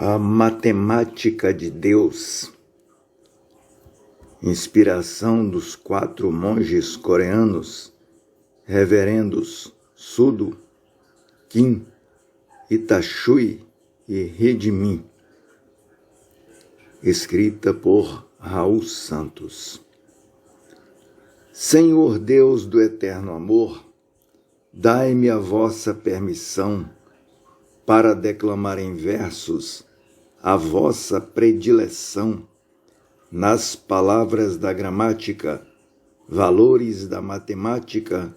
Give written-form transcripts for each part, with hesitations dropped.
A matemática de Deus, inspiração dos 4 monges coreanos, reverendos Sudo, Kim, Itashui e Redmin, escrita por Raul Santos. Senhor Deus do eterno amor, dai-me a vossa permissão para declamar em versos a vossa predileção nas palavras da gramática, valores da matemática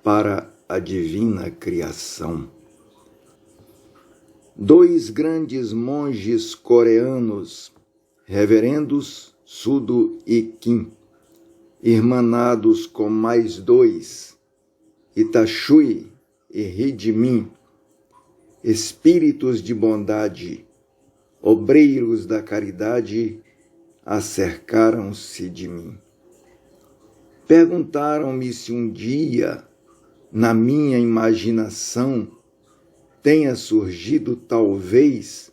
para a divina criação. 2 grandes monges coreanos, reverendos Sudo e Kim, irmanados com mais 2, Itashui e Redmin, espíritos de bondade, obreiros da caridade, acercaram-se de mim. Perguntaram-me se um dia, na minha imaginação, tenha surgido talvez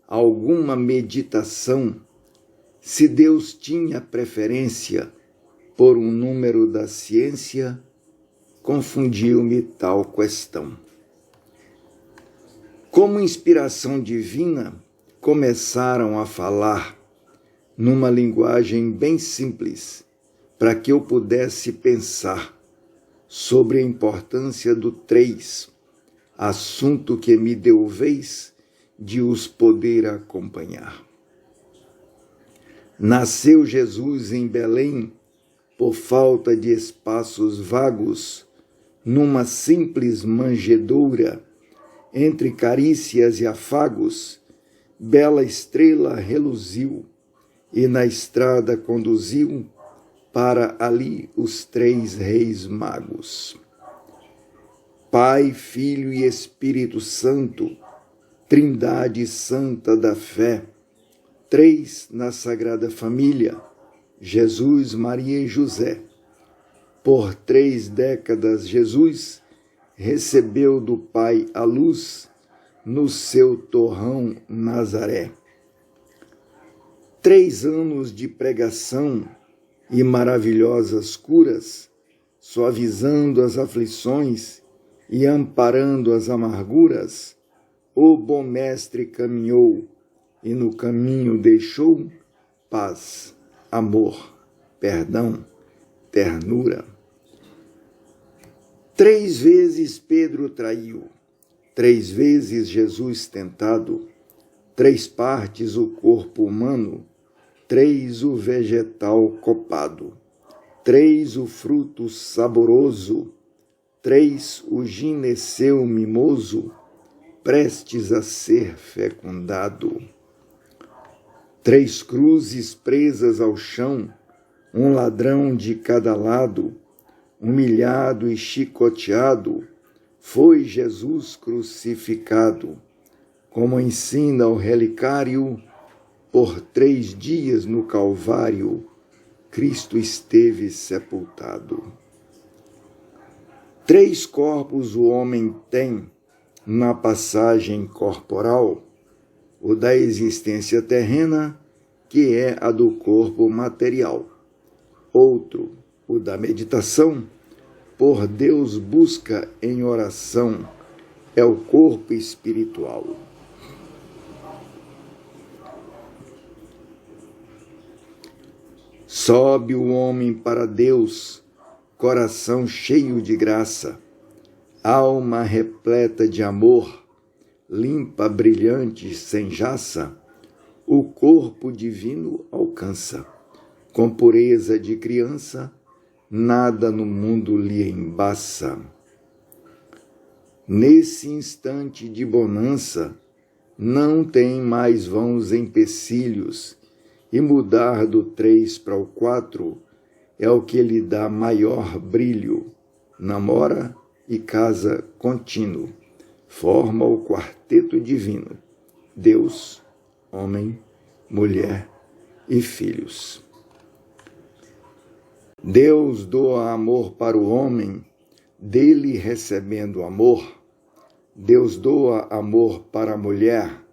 alguma meditação, se Deus tinha preferência por um número da ciência. Confundiu-me tal questão. Como inspiração divina, começaram a falar numa linguagem bem simples, para que eu pudesse pensar sobre a importância do 3, assunto que me deu vez de os poder acompanhar. Nasceu Jesus em Belém, por falta de espaços vagos, numa simples manjedoura, entre carícias e afagos, bela estrela reluziu, e na estrada conduziu para ali os 3 reis magos. Pai, Filho e Espírito Santo, Trindade Santa da Fé, 3 na Sagrada Família, Jesus, Maria e José. Por 3 décadas Jesus recebeu do Pai a luz no seu torrão Nazaré. 3 anos de pregação e maravilhosas curas, suavizando as aflições e amparando as amarguras, o bom mestre caminhou e no caminho deixou paz, amor, perdão, ternura. 3 vezes Pedro traiu, 3 vezes Jesus tentado, 3 partes o corpo humano, 3 o vegetal copado, 3 o fruto saboroso, 3 o gineceu mimoso, prestes a ser fecundado. 3 cruzes presas ao chão, um ladrão de cada lado, humilhado e chicoteado, foi Jesus crucificado, como ensina o relicário. Por 3 dias no Calvário, Cristo esteve sepultado. 3 corpos o homem tem na passagem corporal, o da existência terrena, que é a do corpo material. Outro, o da meditação, por Deus busca em oração, é o corpo espiritual. Sobe o homem para Deus, coração cheio de graça, alma repleta de amor, limpa, brilhante, sem jaça, o corpo divino alcança. Com pureza de criança, nada no mundo lhe embaça. Nesse instante de bonança, não tem mais vãos empecilhos, e mudar do 3 para o 4 é o que lhe dá maior brilho. Namora e casa contínuo, forma o quarteto divino, Deus, homem, mulher e filhos. Deus doa amor para o homem, dele recebendo amor. Deus doa amor para a mulher,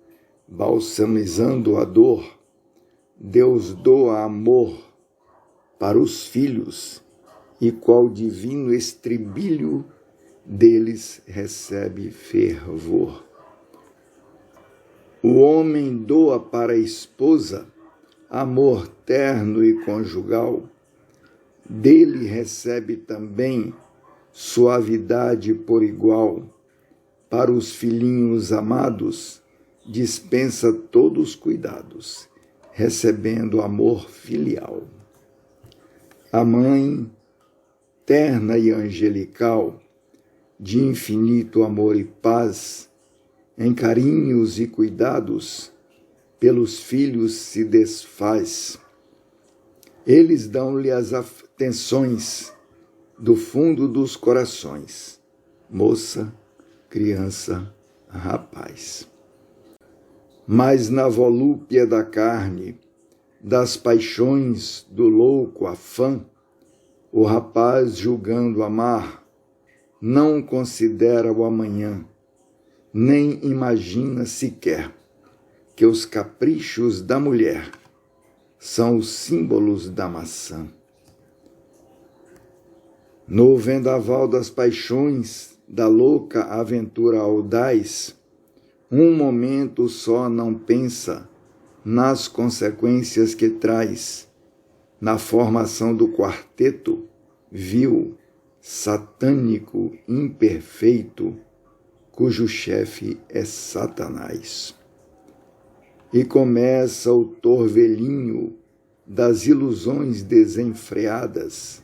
balsamizando a dor, Deus doa amor para os filhos, e qual divino estribilho deles recebe fervor. O homem doa para a esposa amor terno e conjugal, dele recebe também suavidade por igual. Para os filhinhos amados, dispensa todos os cuidados, recebendo amor filial. A mãe, terna e angelical, de infinito amor e paz, em carinhos e cuidados, pelos filhos se desfaz. Eles dão-lhe as atenções do fundo dos corações, moça, criança, rapaz. Mas na volúpia da carne, das paixões do louco afã, o rapaz, julgando amar, não considera o amanhã, nem imagina sequer que os caprichos da mulher são os símbolos da maçã. No vendaval das paixões, da louca aventura audaz, um momento só não pensa nas consequências que traz. Na formação do quarteto, vil, satânico, imperfeito, cujo chefe é Satanás. E começa o torvelinho das ilusões desenfreadas,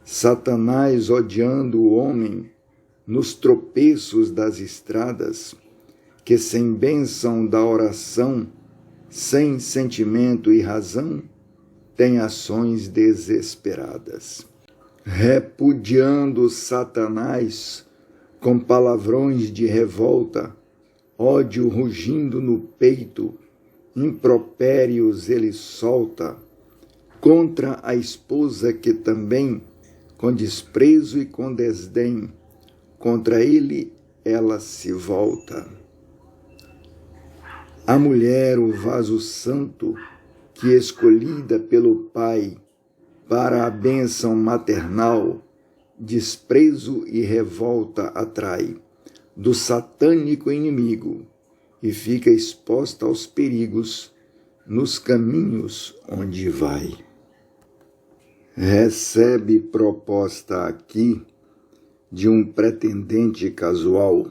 Satanás odiando o homem nos tropeços das estradas, que sem bênção da oração, sem sentimento e razão, tem ações desesperadas. Repudiando Satanás com palavrões de revolta, ódio rugindo no peito, impropérios ele solta contra a esposa que também, com desprezo e com desdém, contra ele ela se volta. A mulher, o vaso santo, que escolhida pelo Pai para a bênção maternal, desprezo e revolta atrai do satânico inimigo e fica exposta aos perigos nos caminhos onde vai. Recebe proposta aqui de um pretendente casual,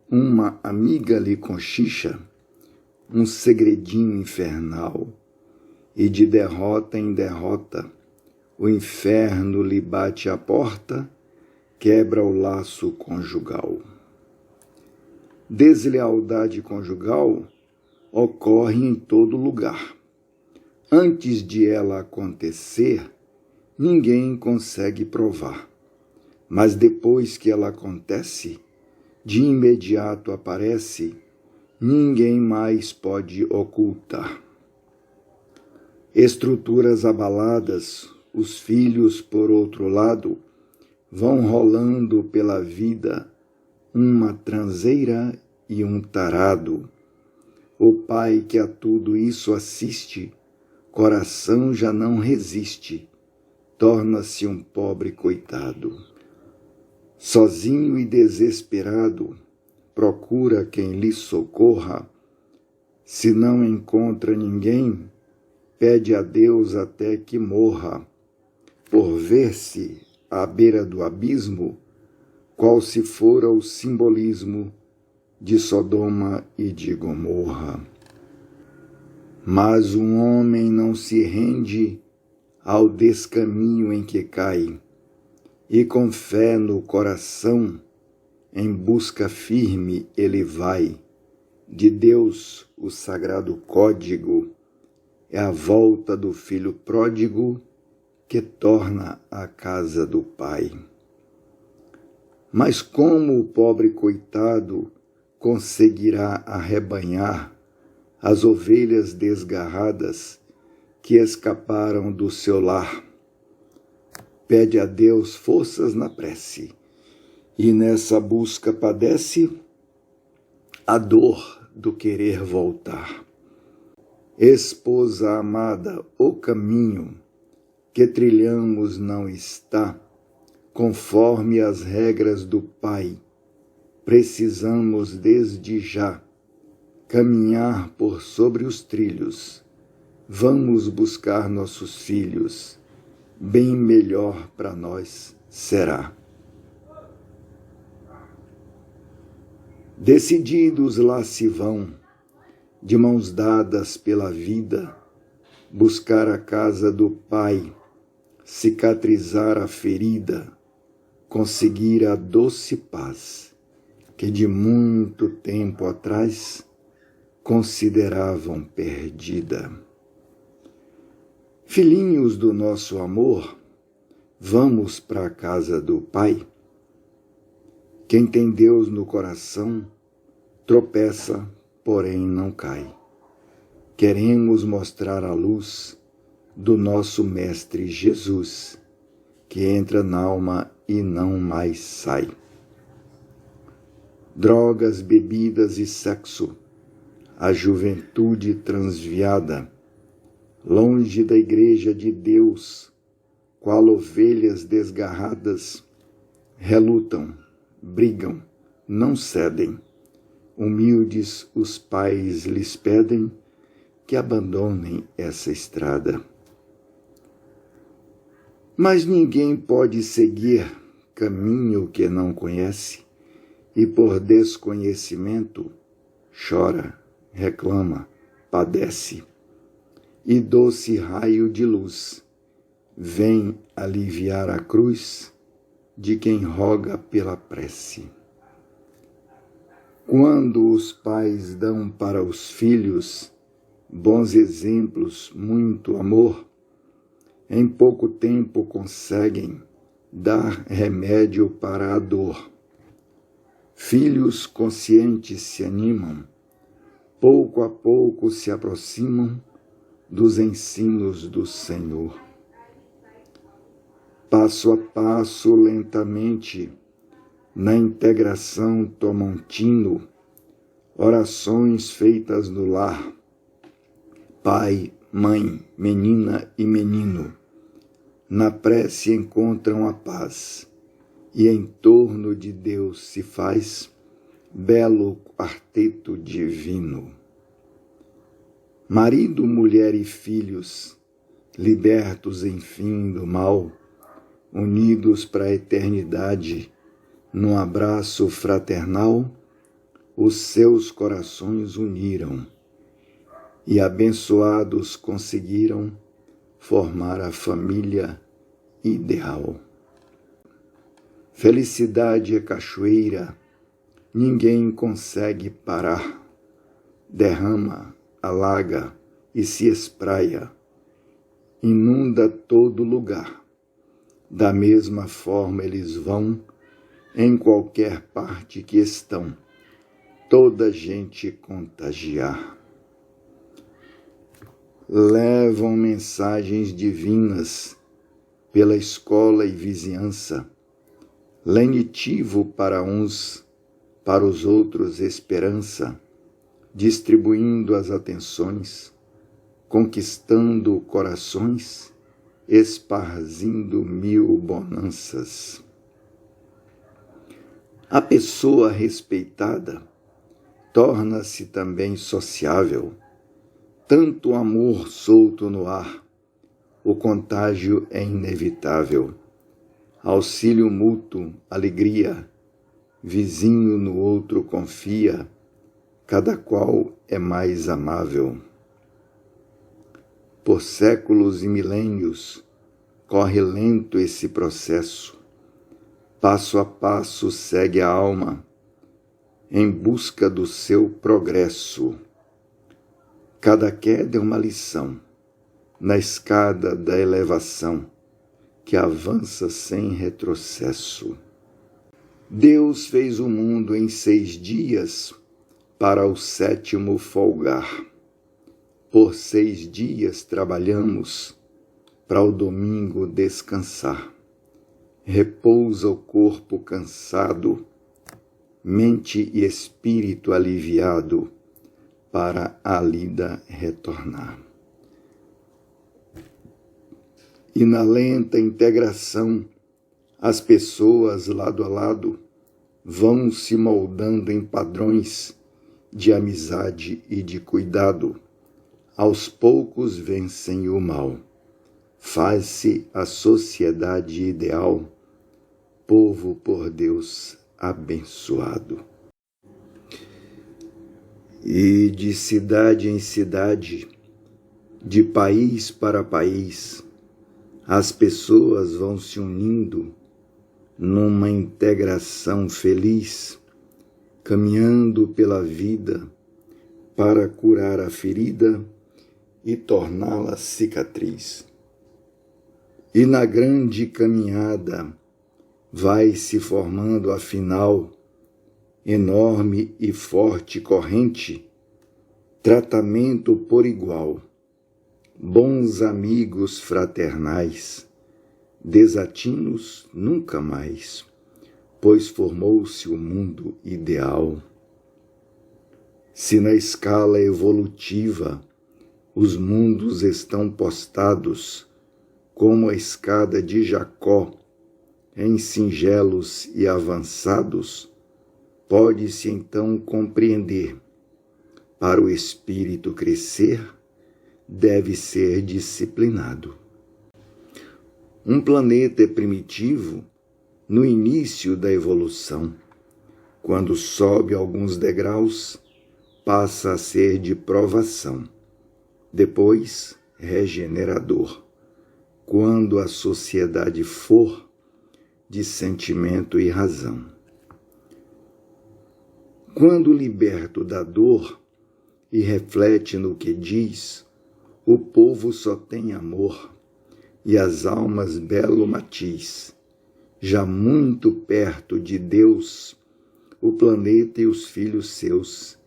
uma amiga lhe conchicha um segredinho infernal, e de derrota em derrota o inferno lhe bate à porta, quebra o laço conjugal. Deslealdade conjugal ocorre em todo lugar. Antes de ela acontecer, ninguém consegue provar. Mas depois que ela acontece, de imediato aparece, ninguém mais pode ocultar. Estruturas abaladas, os filhos, por outro lado, vão rolando pela vida, uma transeira e um tarado. O pai que a tudo isso assiste, coração já não resiste, torna-se um pobre coitado. Sozinho e desesperado, procura quem lhe socorra. Se não encontra ninguém, pede a Deus até que morra, por ver-se à beira do abismo, qual se fora o simbolismo de Sodoma e de Gomorra. Mas um homem não se rende ao descaminho em que cai, e com fé no coração, em busca firme ele vai. De Deus, o sagrado código, é a volta do filho pródigo que torna a casa do pai. Mas como o pobre coitado conseguirá arrebanhar as ovelhas desgarradas que escaparam do seu lar? Pede a Deus forças na prece, e nessa busca padece a dor do querer voltar. Esposa amada, o caminho que trilhamos não está conforme as regras do Pai. Precisamos desde já caminhar por sobre os trilhos. Vamos buscar nossos filhos. Bem melhor para nós será. Decididos lá se vão, de mãos dadas pela vida, buscar a casa do Pai, cicatrizar a ferida, conseguir a doce paz que de muito tempo atrás consideravam perdida. Filhinhos do nosso amor, vamos para a casa do Pai. Quem tem Deus no coração tropeça, porém não cai. Queremos mostrar a luz do nosso Mestre Jesus, que entra na alma e não mais sai. Drogas, bebidas e sexo, a juventude transviada, longe da igreja de Deus, qual ovelhas desgarradas, relutam, brigam, não cedem. Humildes os pais lhes pedem que abandonem essa estrada. Mas ninguém pode seguir caminho que não conhece e por desconhecimento chora, reclama, padece. E doce raio de luz vem aliviar a cruz de quem roga pela prece. Quando os pais dão para os filhos bons exemplos, muito amor, em pouco tempo conseguem dar remédio para a dor. Filhos conscientes se animam, pouco a pouco se aproximam dos ensinos do Senhor. Passo a passo, lentamente, na integração tomam tino, orações feitas no lar, pai, mãe, menina e menino, na prece encontram a paz, e em torno de Deus se faz belo quarteto divino. Marido, mulher e filhos, libertos enfim do mal, unidos para a eternidade, num abraço fraternal, os seus corações uniram e abençoados conseguiram formar a família ideal. Felicidade é cachoeira, ninguém consegue parar, derrama, alaga e se espraia, inunda todo lugar. Da mesma forma eles vão, em qualquer parte que estão, toda gente contagiar. Levam mensagens divinas pela escola e vizinhança, lenitivo para uns, para os outros esperança, distribuindo as atenções, conquistando corações, esparzindo mil bonanças. A pessoa respeitada torna-se também sociável, tanto amor solto no ar, o contágio é inevitável. Auxílio mútuo, alegria, vizinho no outro confia, cada qual é mais amável. Por séculos e milênios corre lento esse processo, passo a passo segue a alma, em busca do seu progresso. Cada queda é uma lição, na escada da elevação, que avança sem retrocesso. Deus fez o mundo em 6 dias, para o 7º folgar. Por 6 dias trabalhamos, para o domingo descansar. Repousa o corpo cansado, mente e espírito aliviado, para a lida retornar. E na lenta integração, as pessoas lado a lado vão se moldando em padrões de amizade e de cuidado. Aos poucos vencem o mal. Faz-se a sociedade ideal, povo por Deus abençoado. E de cidade em cidade, de país para país, as pessoas vão se unindo numa integração feliz, caminhando pela vida para curar a ferida e torná-la cicatriz. E na grande caminhada vai se formando afinal enorme e forte corrente, tratamento por igual, bons amigos fraternais, desatinos nunca mais, pois formou-se o mundo ideal. Se na escala evolutiva os mundos estão postados como a escada de Jacó, em singelos e avançados, pode-se então compreender, para o espírito crescer, deve ser disciplinado. Um planeta é primitivo no início da evolução. Quando sobe alguns degraus, passa a ser de provação. Depois, regenerador. Quando a sociedade for de sentimento e razão. Quando liberto da dor e reflete no que diz, o povo só tem amor e as almas belo matiz. Já muito perto de Deus, o planeta e os filhos seus,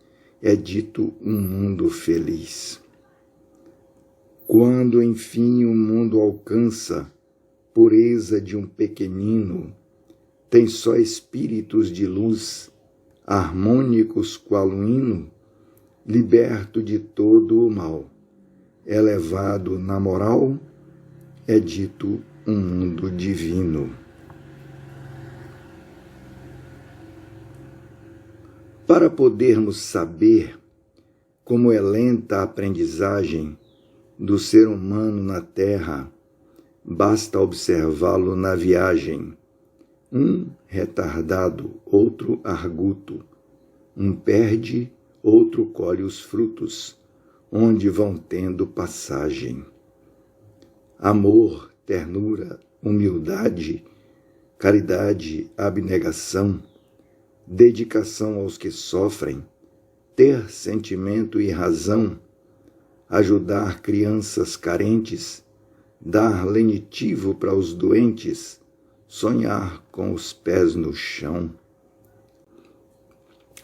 é dito um mundo feliz. Quando enfim o mundo alcança pureza de um pequenino, tem só espíritos de luz, harmônicos qual um hino, liberto de todo o mal, elevado na moral, é dito um mundo divino. Para podermos saber como é lenta a aprendizagem do ser humano na Terra, basta observá-lo na viagem. Um retardado, outro arguto. Um perde, outro colhe os frutos, onde vão tendo passagem. Amor, ternura, humildade, caridade, abnegação, dedicação aos que sofrem, ter sentimento e razão, ajudar crianças carentes, dar lenitivo para os doentes, sonhar com os pés no chão.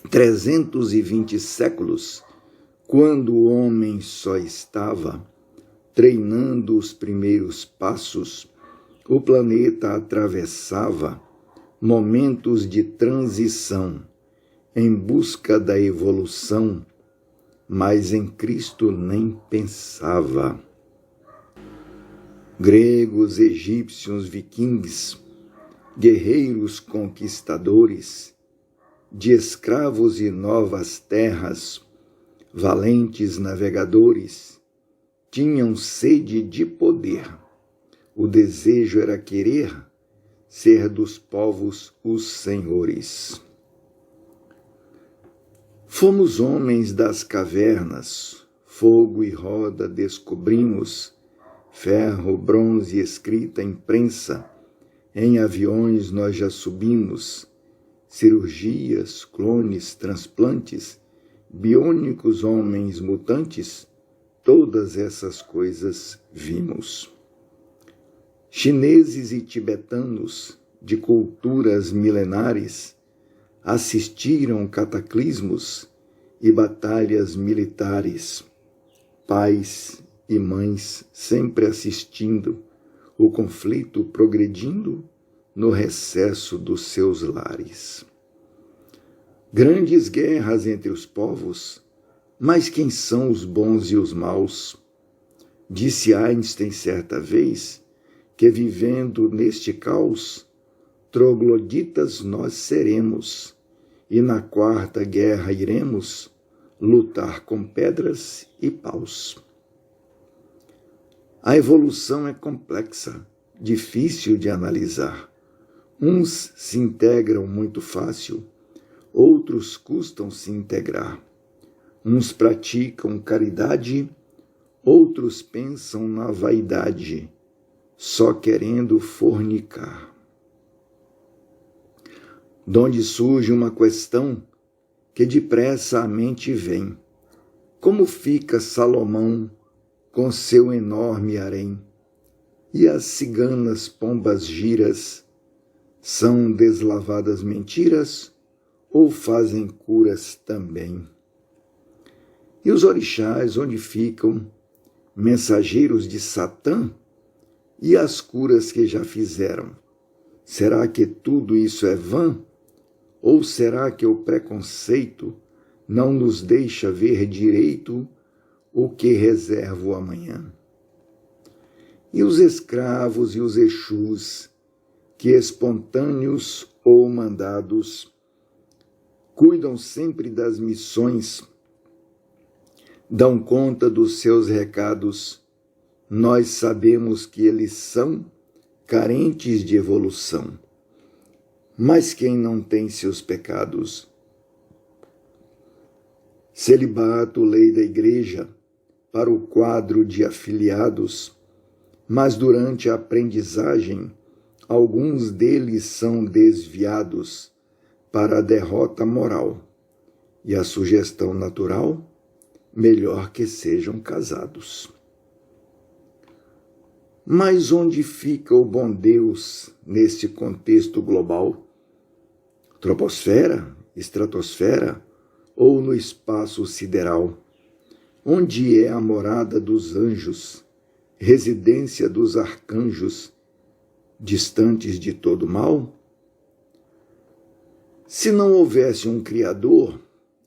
320 séculos, quando o homem só estava treinando os primeiros passos, o planeta atravessava momentos de transição em busca da evolução, mas em Cristo nem pensava. Gregos, egípcios, vikings, guerreiros conquistadores, de escravos e novas terras, valentes navegadores, tinham sede de poder. O desejo era querer ser dos povos os senhores. Fomos homens das cavernas, fogo e roda descobrimos, ferro, bronze, escrita, imprensa, em aviões nós já subimos, cirurgias, clones, transplantes, biônicos homens mutantes, todas essas coisas vimos. Chineses e tibetanos, de culturas milenares, assistiram cataclismos e batalhas militares, pais e mães sempre assistindo, o conflito progredindo no recesso dos seus lares. Grandes guerras entre os povos, Mas quem são os bons e os maus? Disse Einstein certa vez que, vivendo neste caos, trogloditas nós seremos, e na quarta guerra iremos lutar com pedras e paus. A evolução é complexa, difícil de analisar. Uns se integram muito fácil, outros custam se integrar. Uns praticam caridade, outros pensam na vaidade, só querendo fornicar. Donde surge uma questão que depressa à mente vem. Como fica Salomão com seu enorme harém? E as ciganas pombas giras são deslavadas mentiras ou fazem curas também? E os orixás onde ficam, mensageiros de Satã? E as curas que já fizeram? Será que tudo isso é vã? Ou será que o preconceito não nos deixa ver direito o que reserva o amanhã? E os escravos e os exus, que espontâneos ou mandados, cuidam sempre das missões, dão conta dos seus recados, nós sabemos que eles são carentes de evolução. Mas quem não tem seus pecados? Celibato, lei da igreja, para o quadro de afiliados, mas durante a aprendizagem, alguns deles são desviados para a derrota moral e a sugestão natural, melhor que sejam casados. Mas onde fica o bom Deus neste contexto global? Troposfera, estratosfera ou no espaço sideral? Onde é a morada dos anjos, residência dos arcanjos, distantes de todo mal? Se não houvesse um Criador,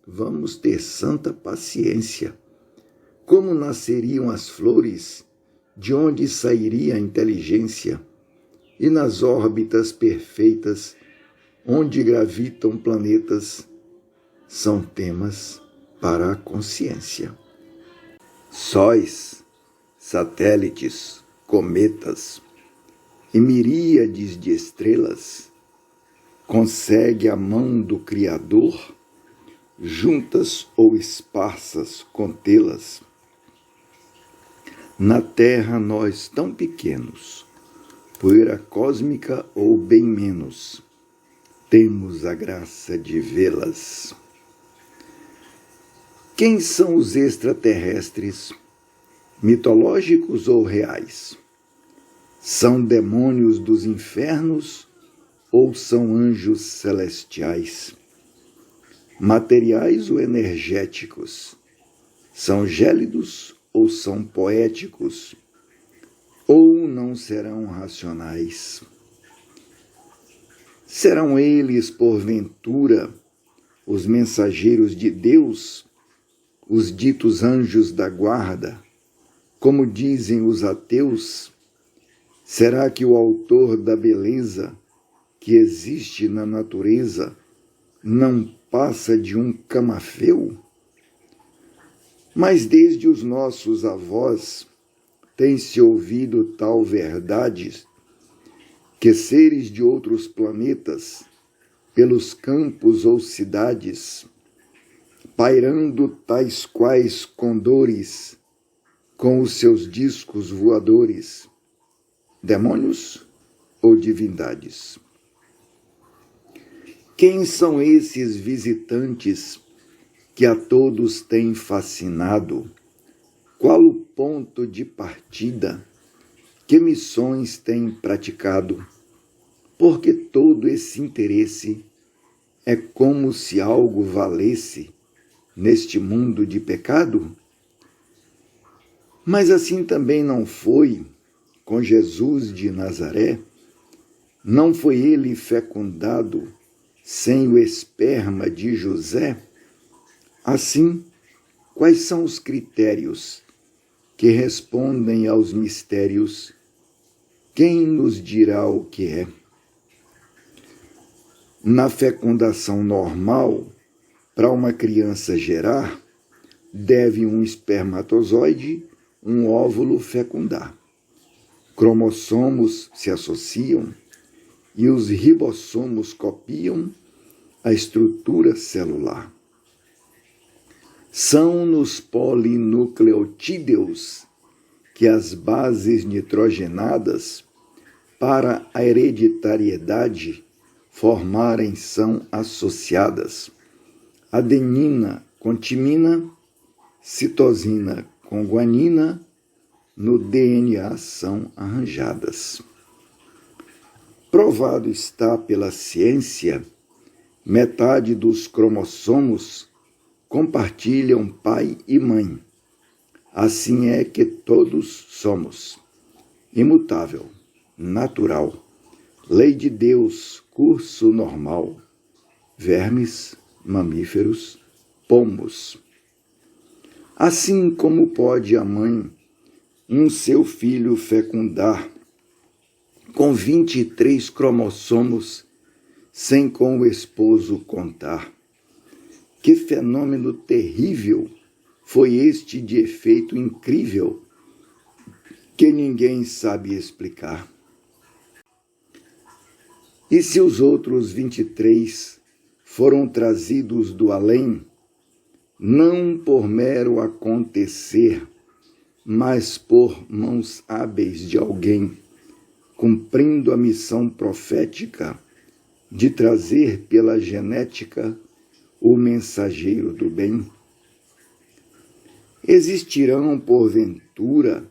vamos ter santa paciência. Como nasceriam as flores, de onde sairia a inteligência? E nas órbitas perfeitas, onde gravitam planetas, são temas para a consciência. Sóis, satélites, cometas e miríades de estrelas, consegue a mão do Criador, juntas ou esparsas, contê-las? Na Terra nós tão pequenos, poeira cósmica ou bem menos, temos a graça de vê-las. Quem são os extraterrestres, mitológicos ou reais? São demônios dos infernos ou são anjos celestiais? Materiais ou energéticos? São gélidos ou são poéticos? Ou não serão racionais? Serão eles, porventura, os mensageiros de Deus, os ditos anjos da guarda, como dizem os ateus? Será que o autor da beleza que existe na natureza não passa de um camafeu? Mas desde os nossos avós tem-se ouvido tal verdade, que seres de outros planetas, pelos campos ou cidades, pairando tais quais condores, com os seus discos voadores, demônios ou divindades? Quem são esses visitantes que a todos têm fascinado? Qual o ponto de partida? Que missões têm praticado? Porque todo esse interesse é como se algo valesse neste mundo de pecado? Mas assim também não foi com Jesus de Nazaré? Não foi ele fecundado sem o esperma de José? Assim, Quais são os critérios que respondem aos mistérios? Quem nos dirá o que é? Na fecundação normal, para uma criança gerar, deve um espermatozoide, um óvulo fecundar. Cromossomos se associam e os ribossomos copiam a estrutura celular. São nos polinucleotídeos que as bases nitrogenadas para a hereditariedade formarem são associadas. Adenina com timina, citosina com guanina, no DNA são arranjadas. Provado está pela ciência, metade dos cromossomos compartilham pai e mãe. Assim é que todos somos. Imutável, natural, lei de Deus, curso normal. Vermes, mamíferos, pombos. Assim como pode a mãe seu filho fecundar com 23 cromossomos sem com o esposo contar? Que fenômeno terrível foi este de efeito incrível que ninguém sabe explicar? E se os outros 23 foram trazidos do além, não por mero acontecer, mas por mãos hábeis de alguém, cumprindo a missão profética de trazer pela genética o mensageiro do bem? Existirão, porventura,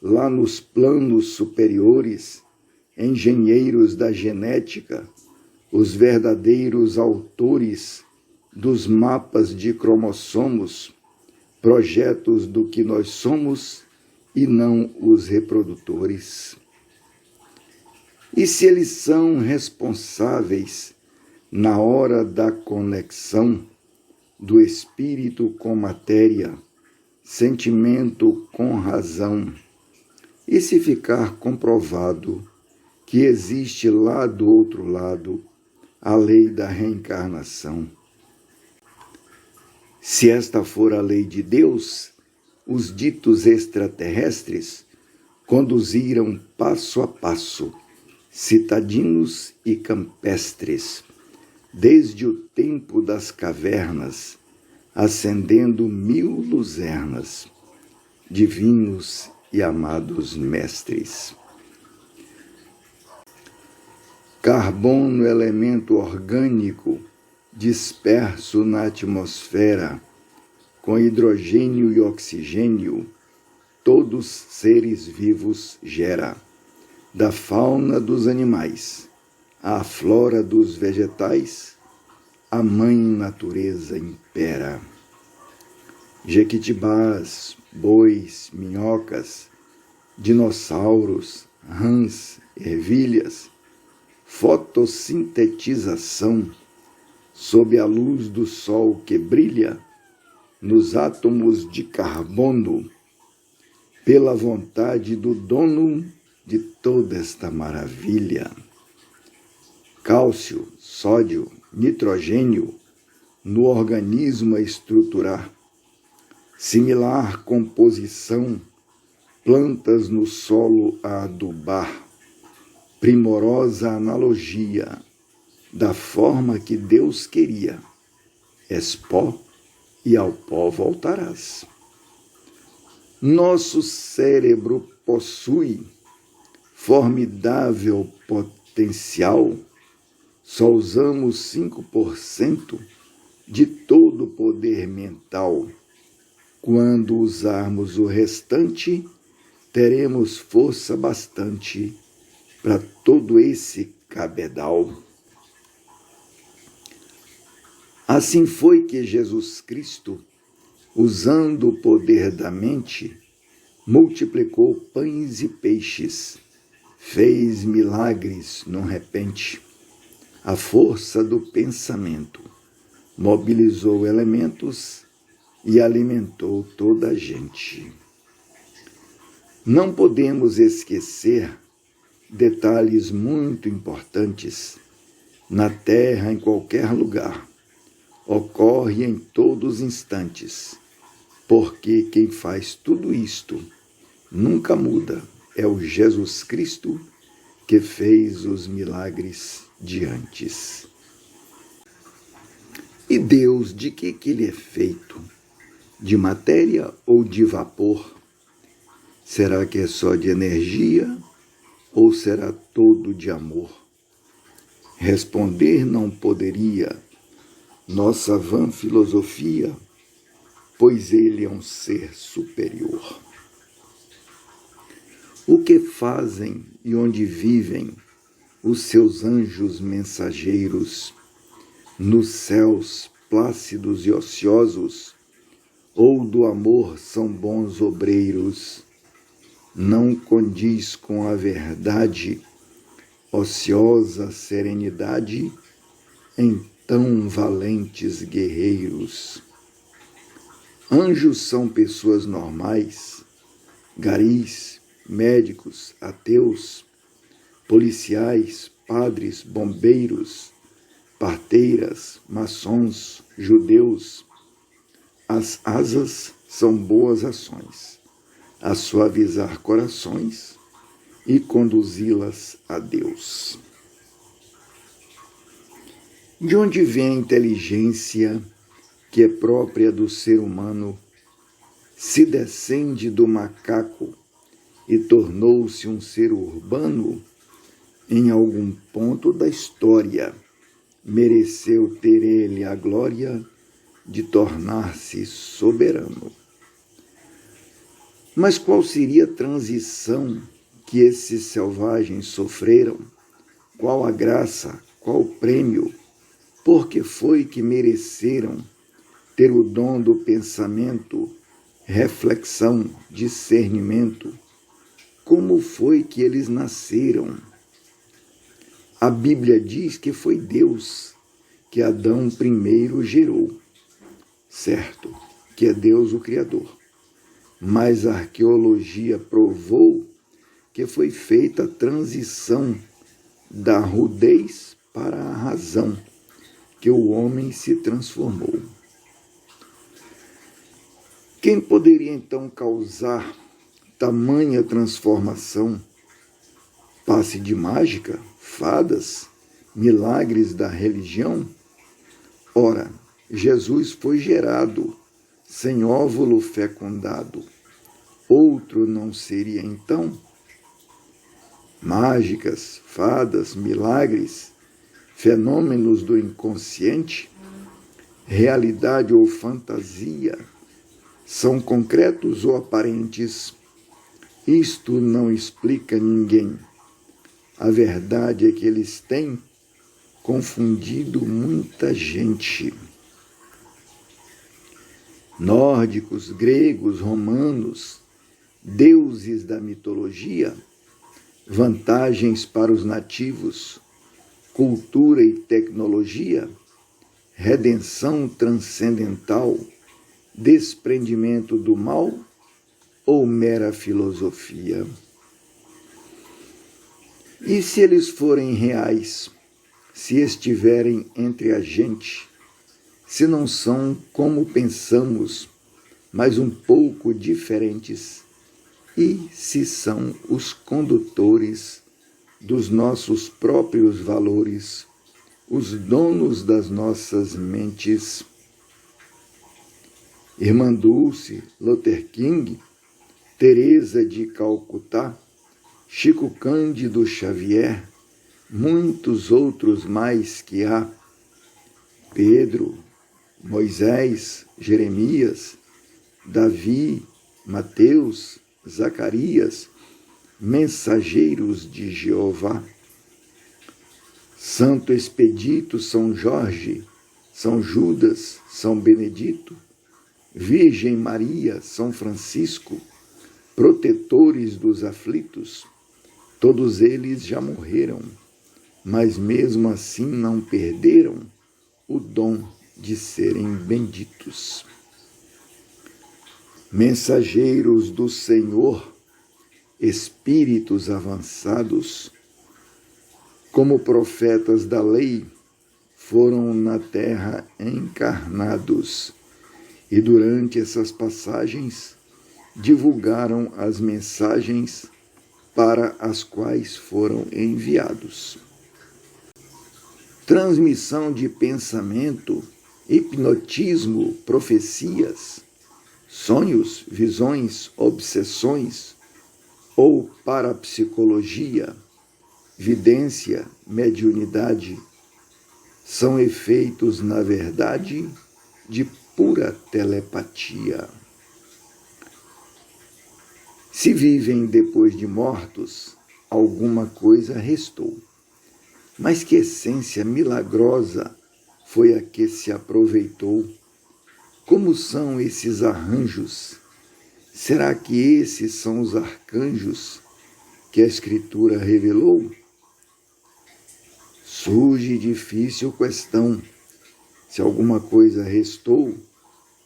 lá nos planos superiores, engenheiros da genética, os verdadeiros autores dos mapas de cromossomos, projetos do que nós somos e não os reprodutores? E se eles são responsáveis na hora da conexão do espírito com matéria, sentimento com razão, e se ficar comprovado que existe lá do outro lado a lei da reencarnação? Se esta for a lei de Deus, os ditos extraterrestres conduziram passo a passo, citadinos e campestres, desde o tempo das cavernas, acendendo 1000 luzernas, divinos e amados mestres. Carbono, elemento orgânico, disperso na atmosfera, com hidrogênio e oxigênio, todos seres vivos gera. Da fauna dos animais, à flora dos vegetais, a mãe natureza impera. Jequitibás, bois, minhocas, dinossauros, rãs, ervilhas, fotossintetização, sob a luz do sol que brilha nos átomos de carbono, pela vontade do dono de toda esta maravilha. Cálcio, sódio, nitrogênio no organismo a estruturar, similar composição, plantas no solo a adubar, primorosa analogia da forma que Deus queria. És pó e ao pó voltarás. Nosso cérebro possui formidável potencial. Só usamos 5% de todo o poder mental. Quando usarmos o restante, teremos força bastante para todo esse cabedal. Assim foi que Jesus Cristo, usando o poder da mente, multiplicou pães e peixes, fez milagres num repente. A força do pensamento mobilizou elementos e alimentou toda a gente. Não podemos esquecer detalhes muito importantes. Na terra, em qualquer lugar, ocorre em todos os instantes, porque quem faz tudo isto nunca muda. É o Jesus Cristo que fez os milagres de antes. E Deus, de que ele é feito? De matéria ou de vapor? Será que é só de energia ou será todo de amor? Responder não poderia nossa vã filosofia, pois ele é um ser superior. O que fazem e onde vivem os seus anjos mensageiros, nos céus plácidos e ociosos, ou do amor são bons obreiros? Não condiz com a verdade, ociosa serenidade em tão valentes guerreiros. Anjos são pessoas normais, garis, médicos, ateus, policiais, padres, bombeiros, parteiras, maçons, judeus. As asas são boas ações, a suavizar corações e conduzi-las a Deus. De onde vem a inteligência que é própria do ser humano, se descende do macaco e tornou-se um ser urbano? Em algum ponto da história, mereceu ter ele a glória de tornar-se soberano. Mas qual seria a transição que esses selvagens sofreram? Qual a graça, qual o prêmio? Por que foi que mereceram ter o dom do pensamento, reflexão, discernimento? Como foi que eles nasceram? A Bíblia diz que foi Deus que Adão primeiro gerou. Certo, que é Deus o Criador. Mas a arqueologia provou que foi feita a transição da rudez para a razão, que o homem se transformou. Quem poderia então causar tamanha transformação? Passe de mágica? Fadas? Milagres da religião? Ora, Jesus foi gerado sem óvulo fecundado. Outro não seria então? Mágicas, fadas, milagres, fenômenos do inconsciente, realidade ou fantasia, são concretos ou aparentes? Isto não explica ninguém. A verdade é que eles têm confundido muita gente. Nórdicos, gregos, romanos, deuses da mitologia, vantagens para os nativos, cultura e tecnologia, redenção transcendental, desprendimento do mal ou mera filosofia? E se eles forem reais, se estiverem entre a gente, se não são como pensamos, mas um pouco diferentes, e se são os condutores dos nossos próprios valores, os donos das nossas mentes? Irmã Dulce, Luther King, Teresa de Calcutá, Chico Cândido Xavier, muitos outros mais que há, Pedro, Moisés, Jeremias, Davi, Mateus, Zacarias, mensageiros de Jeová, Santo Expedito, São Jorge, São Judas, São Benedito, Virgem Maria, São Francisco, protetores dos aflitos, todos eles já morreram, mas mesmo assim não perderam o dom de serem benditos. Mensageiros do Senhor, espíritos avançados, como profetas da lei, foram na terra encarnados e durante essas passagens divulgaram as mensagens para as quais foram enviados. Transmissão de pensamento, hipnotismo, profecias, sonhos, visões, obsessões ou parapsicologia, vidência, mediunidade, são efeitos, na verdade, de pura telepatia. Se vivem depois de mortos, alguma coisa restou. Mas que essência milagrosa foi a que se aproveitou? Como são esses arranjos? Será que esses são os arcanjos que a Escritura revelou? Surge difícil questão. Se alguma coisa restou,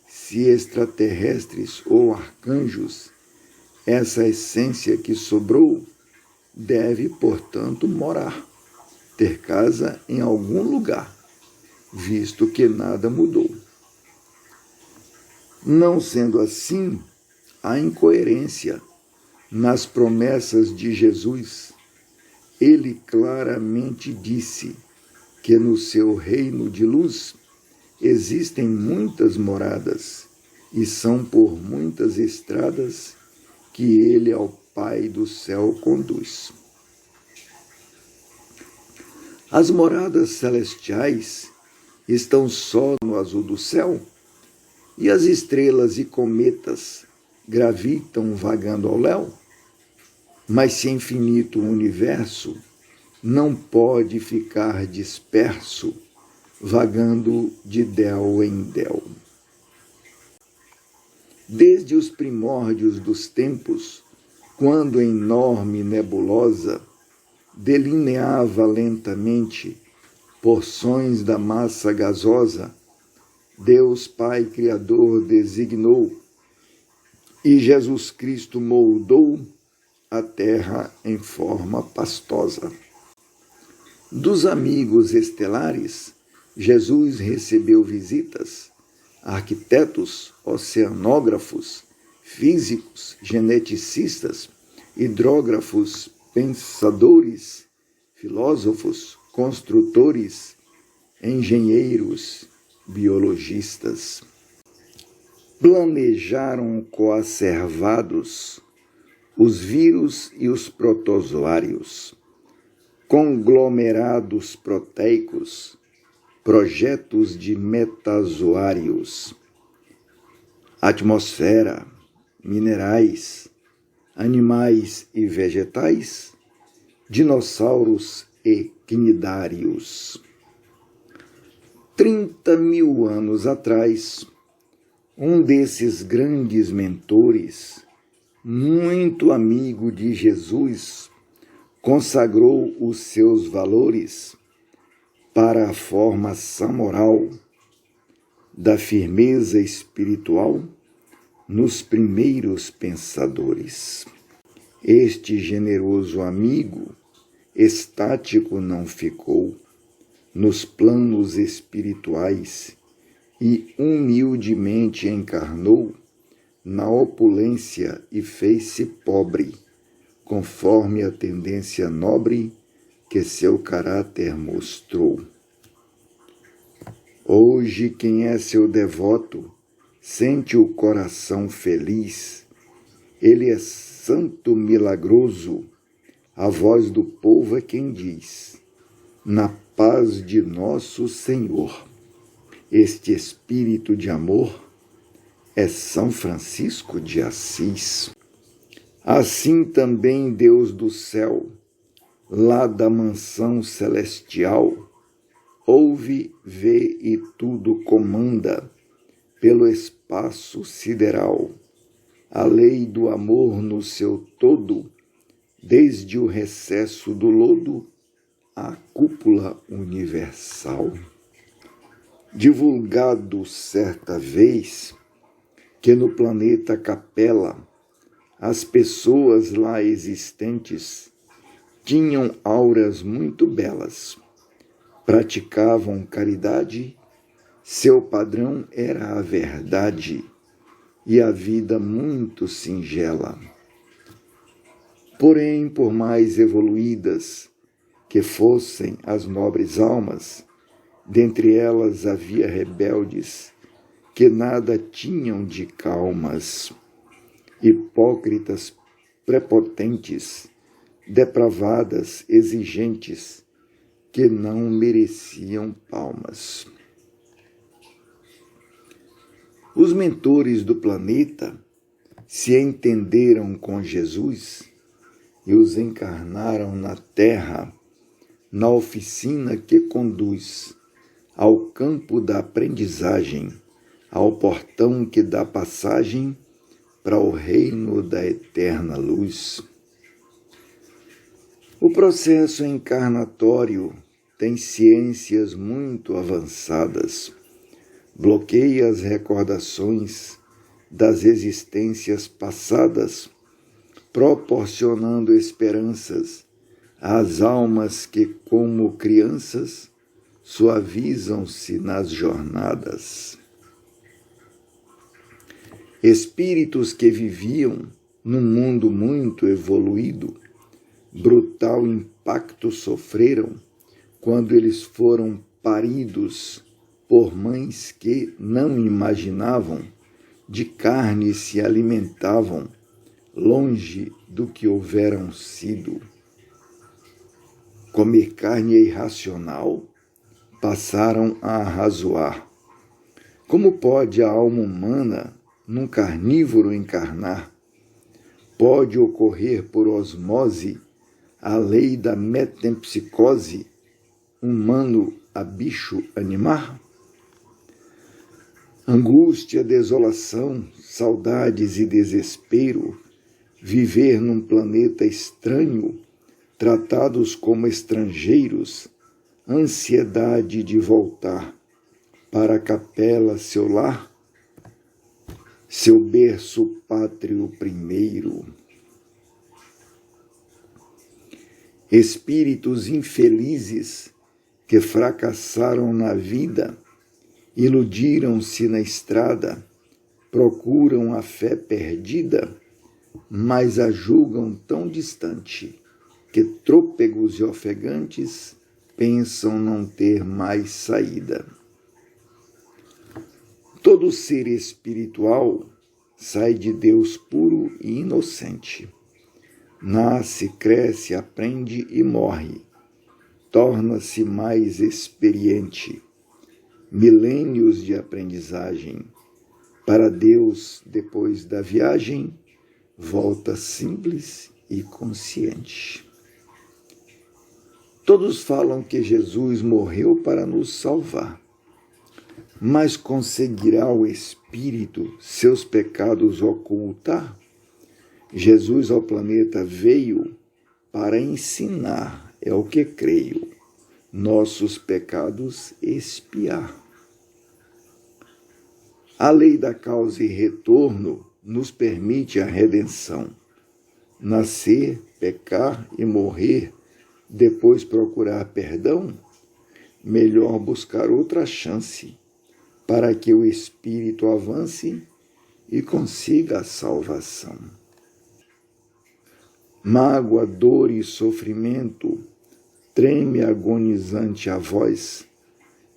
se extraterrestres ou arcanjos, essa essência que sobrou deve, portanto, morar, ter casa em algum lugar, visto que nada mudou. Não sendo assim, há incoerência nas promessas de Jesus. Ele claramente disse que no seu reino de luz existem muitas moradas e são por muitas estradas que ele ao Pai do céu conduz. As moradas celestiais estão só no azul do céu, e as estrelas e cometas gravitam vagando ao léu? Mas se infinito o universo, não pode ficar disperso, vagando de déu em déu. Desde os primórdios dos tempos, quando enorme nebulosa delineava lentamente porções da massa gasosa, Deus Pai Criador designou e Jesus Cristo moldou a terra em forma pastosa. Dos amigos estelares, Jesus recebeu visitas, arquitetos, oceanógrafos, físicos, geneticistas, hidrógrafos, pensadores, filósofos, construtores, engenheiros, biologistas. Planejaram coacervados os vírus e os protozoários, conglomerados proteicos, projetos de metazoários, atmosfera, minerais, animais e vegetais, dinossauros e cnidários. 30.000 anos atrás, um desses grandes mentores, muito amigo de Jesus, consagrou os seus valores para a formação moral da firmeza espiritual nos primeiros pensadores. Este generoso amigo estático não ficou nos planos espirituais e humildemente encarnou na opulência e fez-se pobre, conforme a tendência nobre que seu caráter mostrou. Hoje, quem é seu devoto sente o coração feliz. Ele é santo milagroso, a voz do povo é quem diz: na paz de nosso Senhor. Este espírito de amor é São Francisco de Assis. Assim também Deus do céu, lá da mansão celestial, ouve, vê e tudo comanda pelo espaço sideral. A lei do amor no seu todo, desde o recesso do lodo à cúpula universal. Divulgado certa vez que no planeta Capela as pessoas lá existentes tinham auras muito belas, praticavam caridade, seu padrão era a verdade e a vida muito singela. Porém, por mais evoluídas que fossem as nobres almas, dentre elas havia rebeldes que nada tinham de calmas, hipócritas prepotentes, depravadas, exigentes, que não mereciam palmas. Os mentores do planeta se entenderam com Jesus e os encarnaram na Terra, na oficina que conduz ao campo da aprendizagem, ao portão que dá passagem para o reino da eterna luz. O processo encarnatório tem ciências muito avançadas, bloqueia as recordações das existências passadas, proporcionando esperanças às almas que, como crianças, suavizam-se nas jornadas. Espíritos que viviam num mundo muito evoluído, brutal impacto sofreram quando eles foram paridos por mães que não imaginavam, de carne se alimentavam, longe do que houveram sido. Comer carne é irracional, passaram a arrazoar. Como pode a alma humana num carnívoro encarnar? Pode ocorrer por osmose a lei da metempsicose, humano a bicho animar? Angústia, desolação, saudades e desespero, viver num planeta estranho, tratados como estrangeiros, ansiedade de voltar para a capela, seu lar, seu berço pátrio primeiro. Espíritos infelizes que fracassaram na vida, iludiram-se na estrada, procuram a fé perdida, mas a julgam tão distante que trôpegos e ofegantes pensam não ter mais saída. Todo ser espiritual sai de Deus puro e inocente. Nasce, cresce, aprende e morre. Torna-se mais experiente. Milênios de aprendizagem. Para Deus, depois da viagem, volta simples e consciente. Todos falam que Jesus morreu para nos salvar. Mas conseguirá o Espírito seus pecados ocultar? Jesus ao planeta veio para ensinar, é o que creio, nossos pecados expiar. A lei da causa e retorno nos permite a redenção. Nascer, pecar e morrer, depois procurar perdão? Melhor buscar outra chance para que o espírito avance e consiga a salvação. Mágoa, dor e sofrimento, treme agonizante a voz,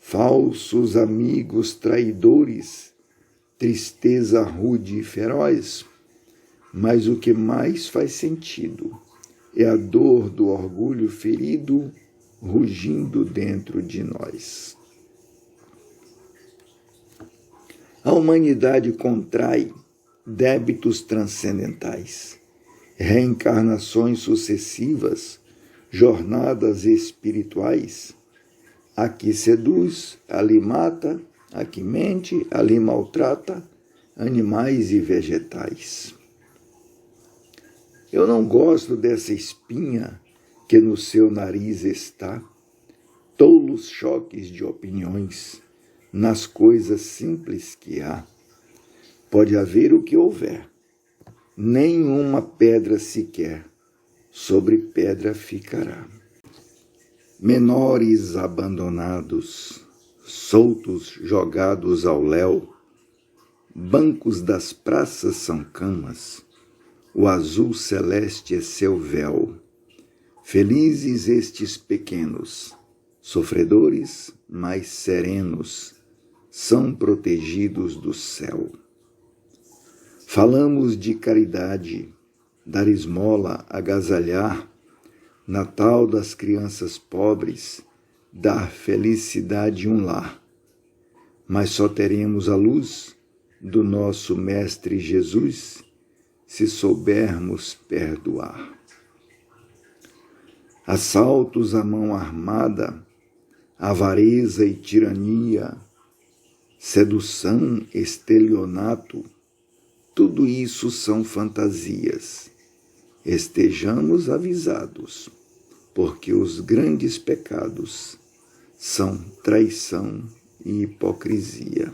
falsos amigos traidores, tristeza rude e feroz, mas o que mais faz sentido é a dor do orgulho ferido rugindo dentro de nós. A humanidade contrai débitos transcendentais, reencarnações sucessivas, jornadas espirituais. Aqui seduz, ali mata, aqui mente, ali maltrata, animais e vegetais. Eu não gosto dessa espinha que no seu nariz está, tolos choques de opiniões nas coisas simples que há. Pode haver o que houver, nenhuma pedra sequer sobre pedra ficará. Menores abandonados, soltos jogados ao léu, bancos das praças são camas, o azul celeste é seu véu. Felizes estes pequenos, sofredores, mas serenos, são protegidos do céu. Falamos de caridade, dar esmola, agasalhar, Natal das crianças pobres, dar felicidade um lar. Mas só teremos a luz do nosso Mestre Jesus se soubermos perdoar. Assaltos à mão armada, avareza e tirania, sedução, estelionato, tudo isso são fantasias. Estejamos avisados, porque os grandes pecados são traição e hipocrisia.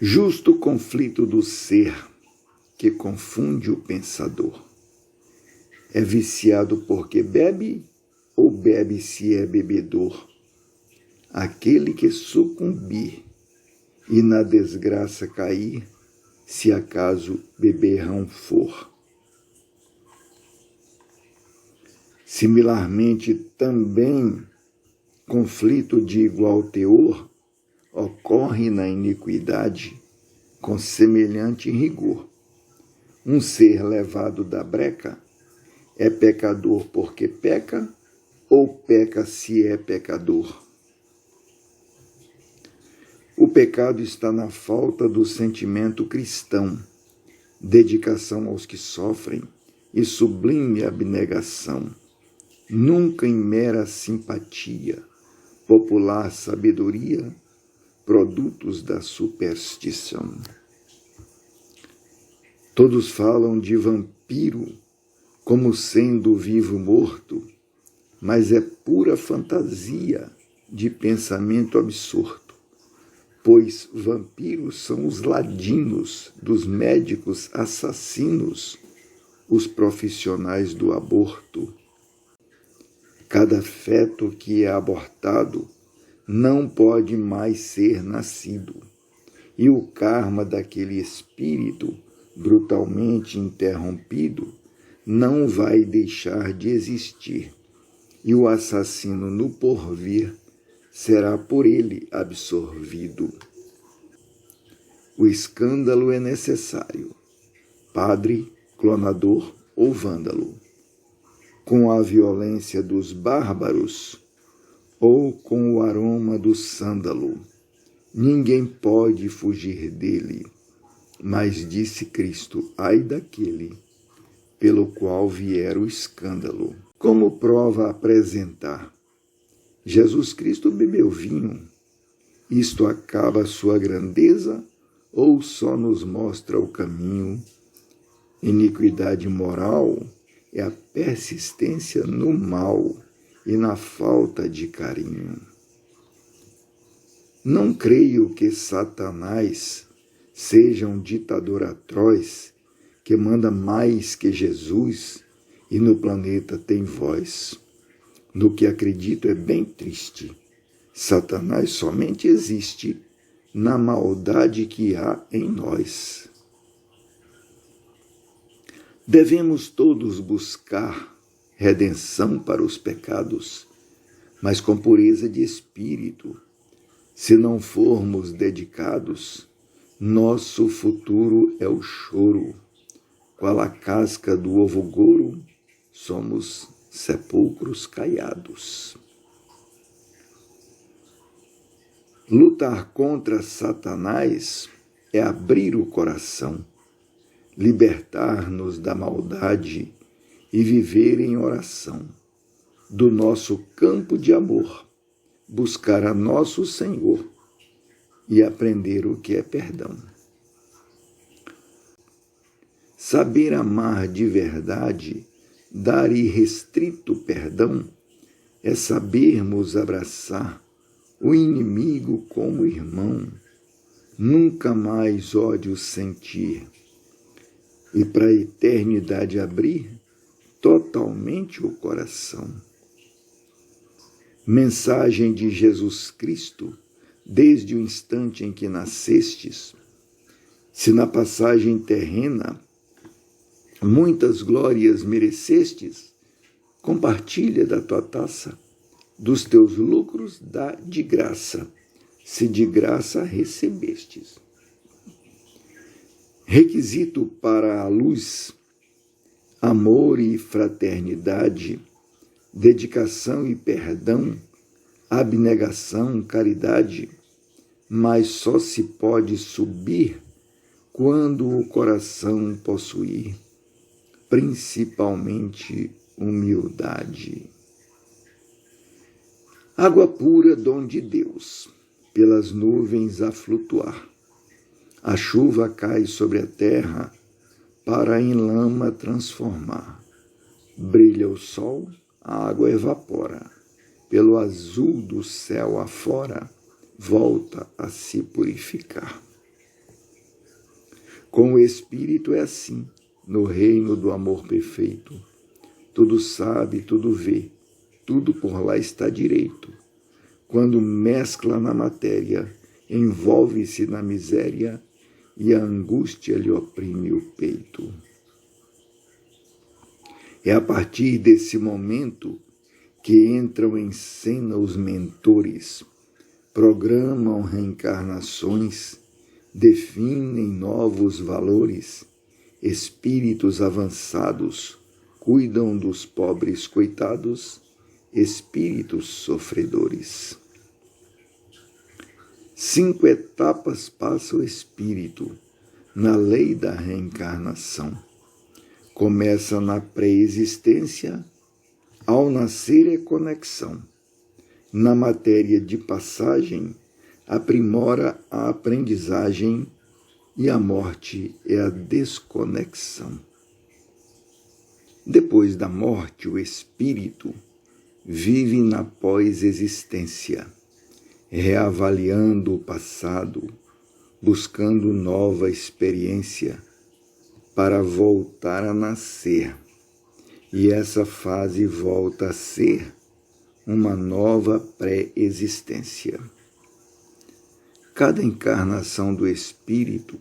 Justo conflito do ser que confunde o pensador. É viciado porque bebe ou bebe se é bebedor? Aquele que sucumbir e na desgraça cair, se acaso beberrão for. Similarmente, também, conflito de igual teor ocorre na iniquidade com semelhante rigor. Um ser levado da breca é pecador porque peca ou peca se é pecador? O pecado está na falta do sentimento cristão, dedicação aos que sofrem e sublime abnegação, nunca em mera simpatia, popular sabedoria, produtos da superstição. Todos falam de vampiro como sendo vivo morto, mas é pura fantasia de pensamento absorto, pois vampiros são os ladinos dos médicos assassinos, os profissionais do aborto. Cada feto que é abortado não pode mais ser nascido, e o karma daquele espírito brutalmente interrompido não vai deixar de existir, e o assassino no porvir será por ele absorvido. O escândalo é necessário, padre, clonador ou vândalo, com a violência dos bárbaros ou com o aroma do sândalo. Ninguém pode fugir dele, mas disse Cristo, ai daquele pelo qual vier o escândalo. Como prova apresentar? Jesus Cristo bebeu vinho. Isto acaba sua grandeza ou só nos mostra o caminho? Iniquidade moral é a persistência no mal e na falta de carinho. Não creio que Satanás seja um ditador atroz que manda mais que Jesus e no planeta tem voz. No que acredito é bem triste. Satanás somente existe na maldade que há em nós. Devemos todos buscar redenção para os pecados, mas com pureza de espírito. Se não formos dedicados, nosso futuro é o choro. Qual a casca do ovo gouro, somos sepulcros caiados. Lutar contra Satanás é abrir o coração, libertar-nos da maldade e viver em oração. Do nosso campo de amor, buscar a nosso Senhor e aprender o que é perdão. Saber amar de verdade, dar irrestrito perdão, é sabermos abraçar o inimigo como irmão, nunca mais ódio sentir, e para a eternidade abrir totalmente o coração. Mensagem de Jesus Cristo, desde o instante em que nascestes, se na passagem terrena muitas glórias merecestes, compartilha da tua taça, dos teus lucros dá de graça, se de graça recebestes. Requisito para a luz, amor e fraternidade, dedicação e perdão, abnegação, caridade, mas só se pode subir quando o coração possuir, principalmente humildade. Água pura, dom de Deus, pelas nuvens a flutuar. A chuva cai sobre a terra para em lama transformar. Brilha o sol, a água evapora. Pelo azul do céu afora, volta a se purificar. Com o Espírito é assim, no reino do amor perfeito. Tudo sabe, tudo vê, tudo por lá está direito. Quando mescla na matéria, envolve-se na miséria e a angústia lhe oprime o peito. É a partir desse momento que entram em cena os mentores, programam reencarnações, definem novos valores, espíritos avançados cuidam dos pobres coitados, espíritos sofredores. 5 etapas passa o espírito na lei da reencarnação. Começa na pré-existência, ao nascer é conexão. Na matéria de passagem, aprimora a aprendizagem e a morte é a desconexão. Depois da morte, o espírito vive na pós-existência, reavaliando o passado, buscando nova experiência para voltar a nascer. E essa fase volta a ser uma nova pré-existência. Cada encarnação do espírito,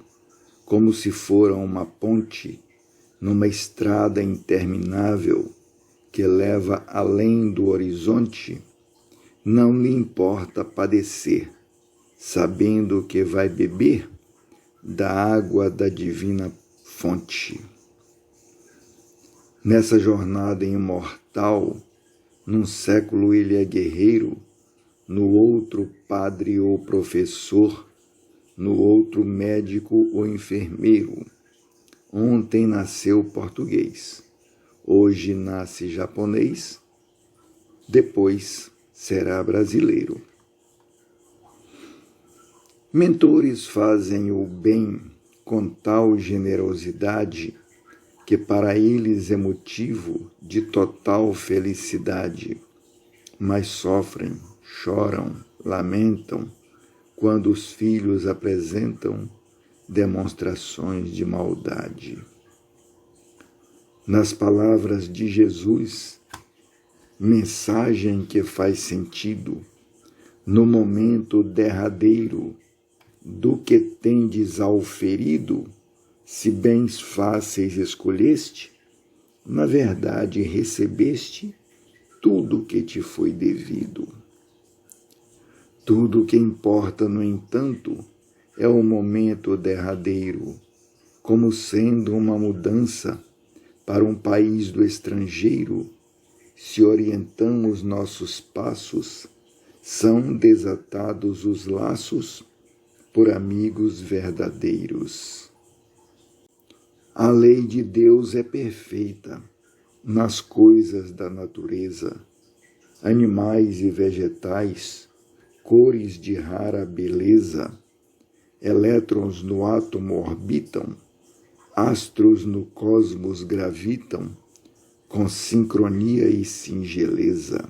como se fora uma ponte numa estrada interminável que leva além do horizonte, não lhe importa padecer, sabendo que vai beber da água da divina fonte. Nessa jornada imortal, num século ele é guerreiro, no outro padre ou professor, no outro médico ou enfermeiro. Ontem nasceu português, hoje nasce japonês, depois será brasileiro. Mentores fazem o bem com tal generosidade que para eles é motivo de total felicidade, mas sofrem, choram, lamentam quando os filhos apresentam demonstrações de maldade. Nas palavras de Jesus, mensagem que faz sentido no momento derradeiro do que tendes ao ferido, se bens fáceis escolheste, na verdade recebeste tudo que te foi devido. Tudo o que importa, no entanto, é o momento derradeiro, como sendo uma mudança para um país do estrangeiro. Se orientamos nossos passos, são desatados os laços por amigos verdadeiros. A lei de Deus é perfeita nas coisas da natureza, animais e vegetais, cores de rara beleza, elétrons no átomo orbitam, astros no cosmos gravitam, com sincronia e singeleza.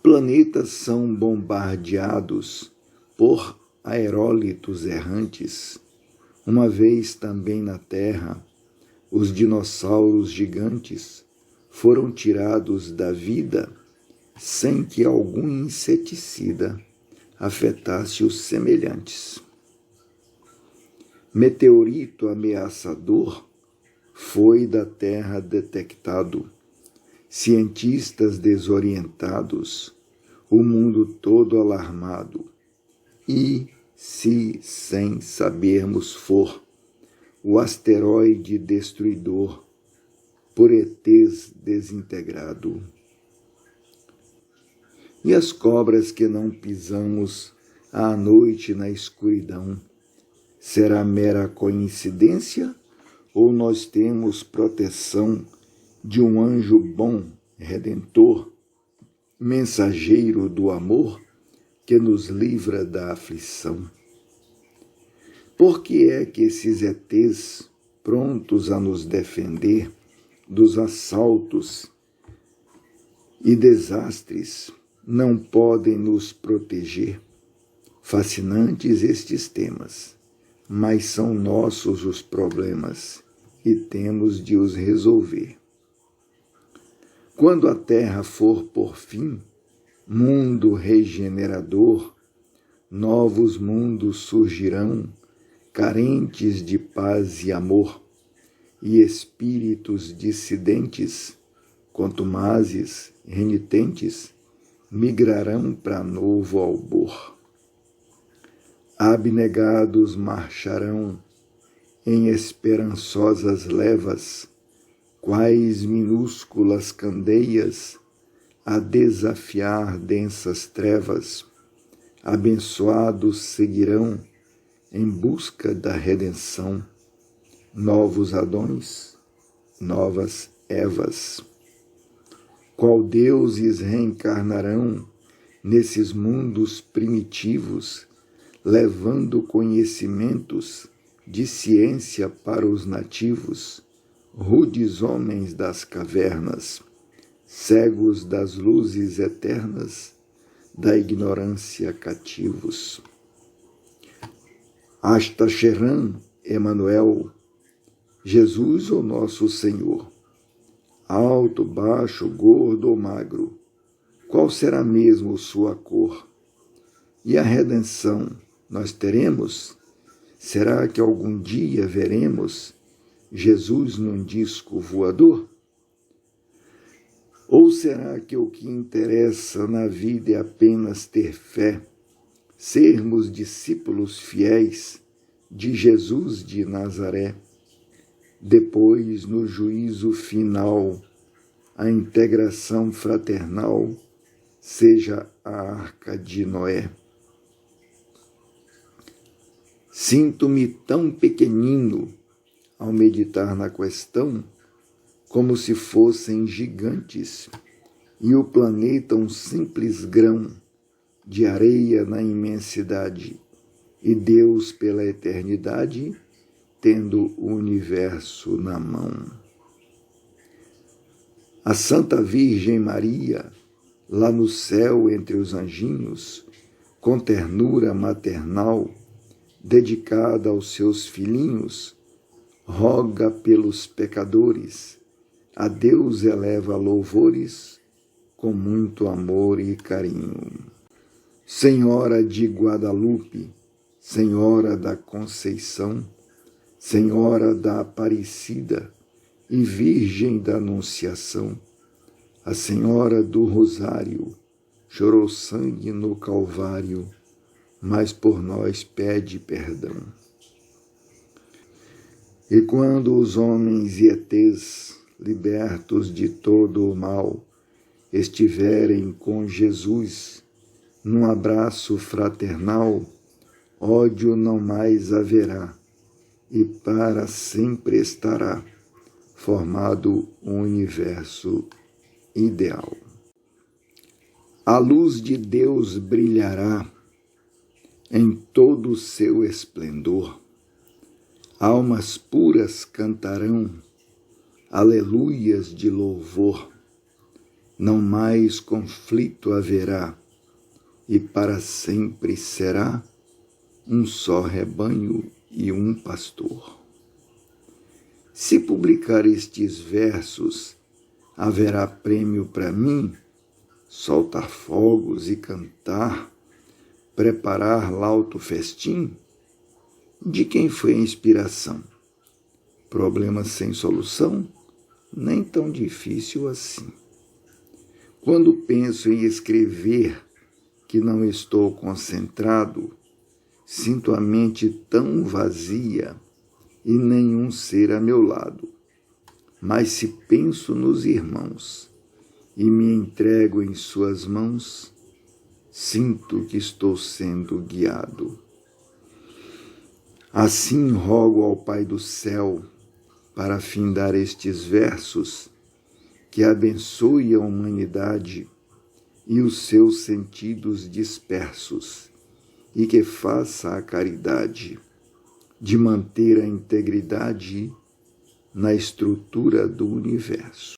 Planetas são bombardeados por aerólitos errantes, uma vez também na terra, os dinossauros gigantes foram tirados da vida sem que algum inseticida afetasse os semelhantes. Meteorito ameaçador foi da Terra detectado. Cientistas desorientados, o mundo todo alarmado. E, se sem sabermos for, o asteroide destruidor por ETs desintegrado. E as cobras que não pisamos à noite na escuridão, será mera coincidência ou nós temos proteção de um anjo bom, redentor, mensageiro do amor que nos livra da aflição? Por que é que esses ETs, prontos a nos defender dos assaltos e desastres, não podem nos proteger? Fascinantes estes temas, mas são nossos os problemas e temos de os resolver. Quando a terra for por fim, mundo regenerador, novos mundos surgirão, carentes de paz e amor, e espíritos dissidentes, contumazes, renitentes, migrarão para novo albor. Abnegados marcharão em esperançosas levas, quais minúsculas candeias a desafiar densas trevas, abençoados seguirão em busca da redenção, novos Adões, novas Evas. Qual deuses reencarnarão nesses mundos primitivos, levando conhecimentos de ciência para os nativos, rudes homens das cavernas, cegos das luzes eternas, da ignorância cativos. Astacheran, Emanuel, Jesus ou nosso Senhor, alto, baixo, gordo ou magro, qual será mesmo sua cor? E a redenção nós teremos? Será que algum dia veremos Jesus num disco voador? Ou será que o que interessa na vida é apenas ter fé, sermos discípulos fiéis de Jesus de Nazaré? Depois, no juízo final, a integração fraternal seja a arca de Noé. Sinto-me tão pequenino ao meditar na questão, como se fossem gigantes, e o planeta um simples grão de areia na imensidade, e Deus pela eternidade, tendo o universo na mão. A Santa Virgem Maria, lá no céu entre os anjinhos, com ternura maternal, dedicada aos seus filhinhos, roga pelos pecadores, a Deus eleva louvores, com muito amor e carinho. Senhora de Guadalupe, Senhora da Conceição, Senhora da Aparecida e Virgem da Anunciação, a Senhora do Rosário, chorou sangue no Calvário, mas por nós pede perdão. E quando os homens e ETs, libertos de todo o mal, estiverem com Jesus, num abraço fraternal, ódio não mais haverá, e para sempre estará formado um universo ideal. A luz de Deus brilhará em todo o seu esplendor. Almas puras cantarão aleluias de louvor. Não mais conflito haverá, e para sempre será um só rebanho e um pastor. Se publicar estes versos, haverá prêmio para mim? Soltar fogos e cantar, preparar lauto festim? De quem foi a inspiração? Problema sem solução? Nem tão difícil assim. Quando penso em escrever que não estou concentrado, sinto a mente tão vazia e nenhum ser a meu lado. Mas se penso nos irmãos e me entrego em suas mãos, sinto que estou sendo guiado. Assim rogo ao Pai do céu, para findar estes versos, que abençoe a humanidade e os seus sentidos dispersos, e que faça a caridade de manter a integridade na estrutura do universo.